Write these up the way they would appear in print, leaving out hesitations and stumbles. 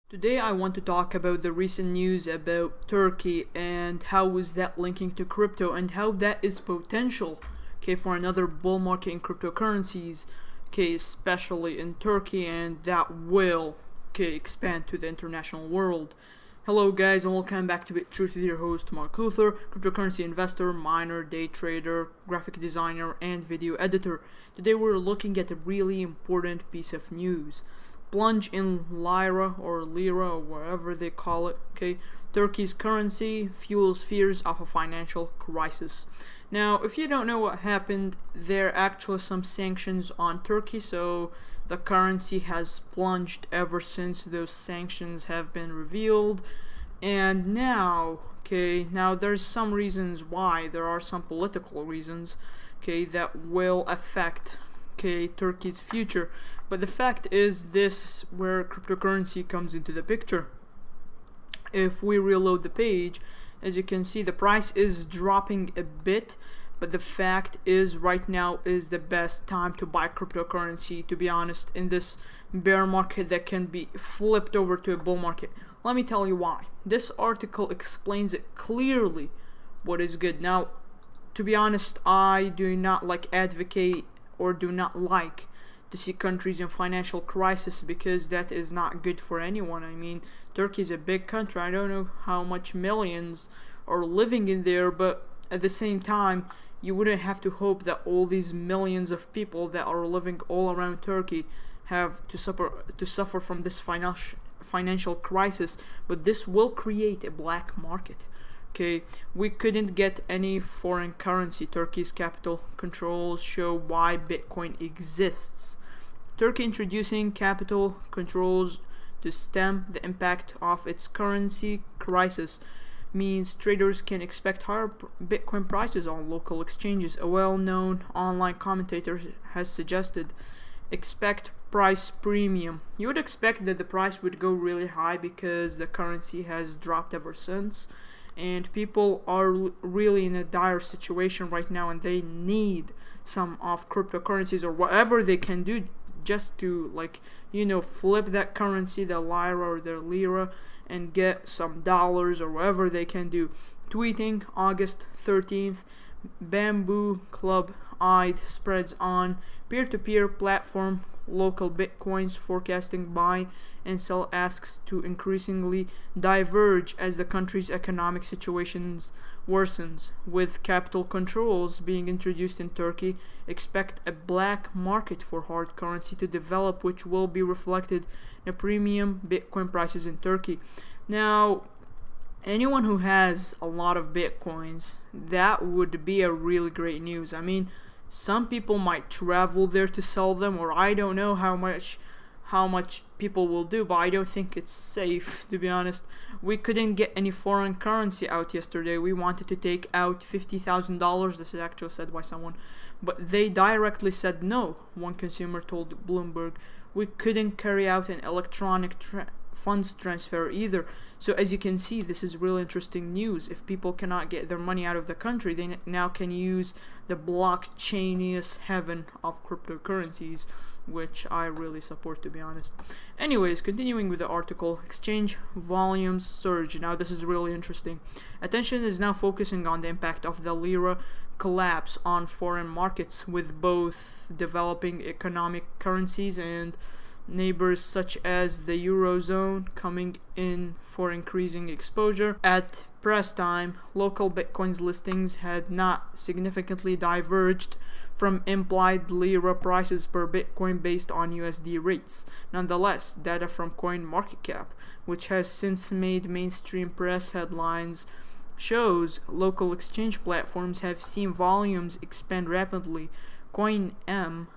Today I want to talk about the recent news about Turkey and how is that linking to crypto and how that is potential for another bull market in cryptocurrencies, especially in Turkey, and that will expand to the international world. Hello guys, and welcome back to BitTruth with your host Mark Luther, cryptocurrency investor, miner, day trader, graphic designer, and video editor. Today we're looking at a really important piece of news. Plunge in Lira or Lira or wherever they call it, Turkey's currency fuels fears of a financial crisis. Now, if you don't know what happened, there are actually some sanctions on Turkey, so the currency has plunged ever since those sanctions have been revealed. And now there's some reasons why. There are some political reasons, that will affect Turkey's future. But the fact is this where cryptocurrency comes into the picture. If we reload the page, as you can see, the price is dropping a bit, but the fact is right now is the best time to buy cryptocurrency, to be honest, in this bear market that can be flipped over to a bull market. Let me tell you why. This article explains it clearly what is good. Now, to be honest, I do not advocate or do not like to see countries in financial crisis, because that is not good for anyone. I mean, Turkey is a big country. I don't know how much millions are living in there, but at the same time, you wouldn't have to hope that all these millions of people that are living all around Turkey have to suffer from this financial crisis. But this will create a black market. We couldn't get any foreign currency. Turkey's capital controls show why Bitcoin exists. Turkey introducing capital controls to stem the impact of its currency crisis means traders can expect higher Bitcoin prices on local exchanges. A well-known online commentator has suggested expect price premium. You would expect that the price would go really high because the currency has dropped ever since. And people are really in a dire situation right now, and they need some of cryptocurrencies or whatever they can do just to flip that currency, the Lira or the Lira, and get some dollars or whatever they can do. Tweeting August 13th, Bamboo Club eyed spreads on peer-to-peer platform local bitcoins, forecasting buy and sell asks to increasingly diverge as the country's economic situations worsens. With capital controls being introduced in Turkey, expect a black market for hard currency to develop, which will be reflected in premium Bitcoin prices in Turkey. Now, anyone who has a lot of Bitcoins, that would be a really great news. I mean, some people might travel there to sell them, or I don't know how much people will do, but I don't think it's safe, to be honest. We couldn't get any foreign currency out yesterday. We wanted to take out $50,000. This is actually said by someone, but they directly said no. One consumer told Bloomberg, we couldn't carry out an electronic funds transfer either. So as you can see, this is really interesting news. If people cannot get their money out of the country, they now can use the blockchainiest heaven of cryptocurrencies, which I really support, to be honest. Anyways, continuing with the article, exchange volumes surge. Now this is really interesting. Attention is now focusing on the impact of the Lira collapse on foreign markets, with both developing economic currencies and neighbors such as the Eurozone coming in for increasing exposure. At press time, local Bitcoin's listings had not significantly diverged from implied Lira prices per Bitcoin based on USD rates. Nonetheless, data from CoinMarketCap, which has since made mainstream press headlines, shows local exchange platforms have seen volumes expand rapidly. CoinM,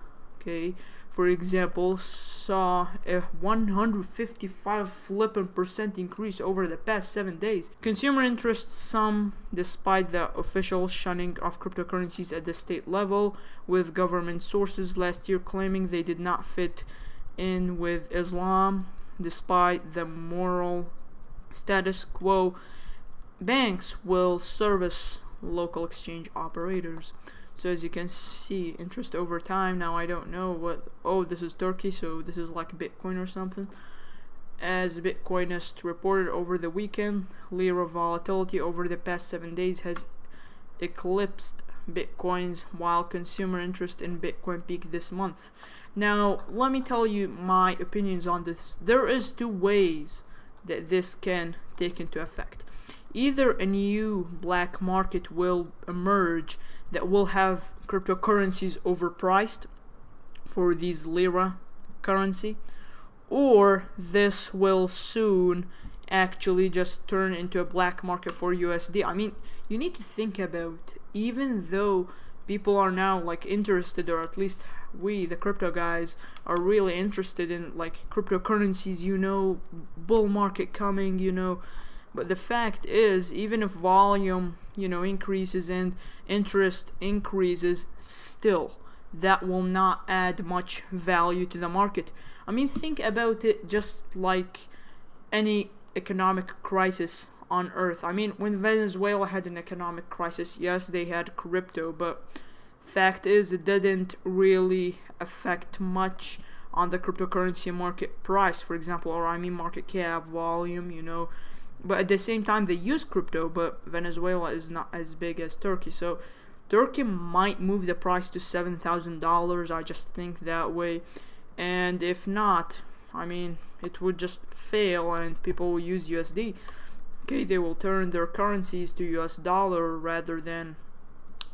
for example, saw a 155% increase over the past 7 days. Consumer interest some despite the official shunning of cryptocurrencies at the state level, with government sources last year claiming they did not fit in with Islam. Despite the moral status quo, banks will service local exchange operators. So as you can see, interest over time. Now I don't know what, this is Turkey, so this is like Bitcoin or something. as Bitcoinist reported over the weekend, Lira volatility over the past 7 days has eclipsed Bitcoin's, while consumer interest in Bitcoin peaked this month. Now, let me tell you my opinions on this. There is two ways that this can take into effect. Either a new black market will emerge that will have cryptocurrencies overpriced for these Lira currency, or this will soon actually just turn into a black market for USD. I mean, you need to think about, even though people are now like interested, or at least we, the crypto guys, are really interested in like cryptocurrencies, you know, bull market coming, you know, but the fact is, even if volume, you know, increases and interest increases, still that will not add much value to the market. I mean, think about it just like any economic crisis on earth. I mean, when Venezuela had an economic crisis, yes, they had crypto, but fact is it didn't really affect much on the cryptocurrency market price, for example, or I mean market cap, volume, you know. But at the same time, they use crypto, but Venezuela is not as big as Turkey, so Turkey might move the price to $7,000. I just think that way. And if not, I mean, it would just fail and people will use USD. Okay, they will turn their currencies to US dollar rather than,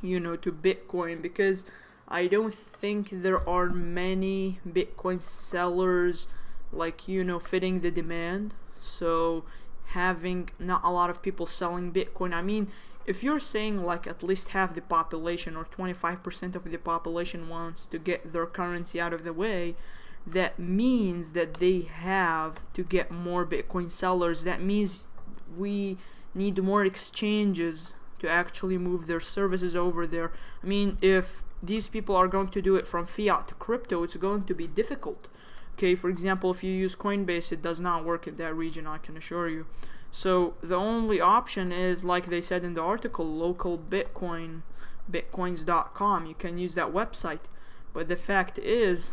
you know, to Bitcoin, because I don't think there are many Bitcoin sellers, like, you know, fitting the demand. So having not a lot of people selling Bitcoin, I mean, if you're saying like at least half the population or 25% of the population wants to get their currency out of the way, that means that they have to get more Bitcoin sellers. That means we need more exchanges to actually move their services over there. I mean, if these people are going to do it from fiat to crypto, it's going to be difficult. Okay, for example, if you use Coinbase, it does not work in that region, I can assure you. So the only option is, like they said in the article, local Bitcoin, bitcoins.com. You can use that website. But the fact is,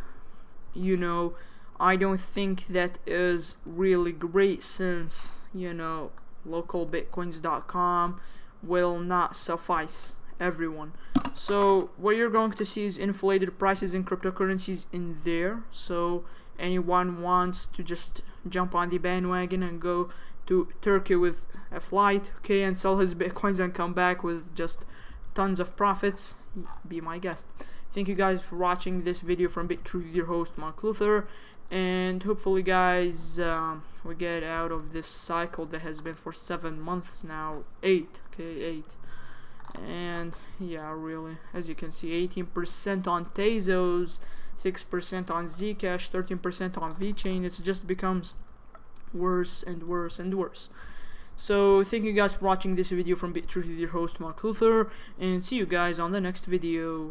you know, I don't think that is really great, since, you know, local bitcoins.com will not suffice everyone. So what you're going to see is inflated prices in cryptocurrencies in there. So anyone wants to just jump on the bandwagon and go to Turkey with a flight, okay, and sell his Bitcoins and come back with just tons of profits, be my guest. Thank you guys for watching this video from BitTrue with your host Mark Luther, and hopefully guys we get out of this cycle that has been for 7 months now, 8, and yeah, really, as you can see, 18% on Tezos, 6% on Zcash, 13% on VeChain. It just becomes worse and worse and worse. So thank you guys for watching this video from BitTrue with your host Mark Luther, and see you guys on the next video.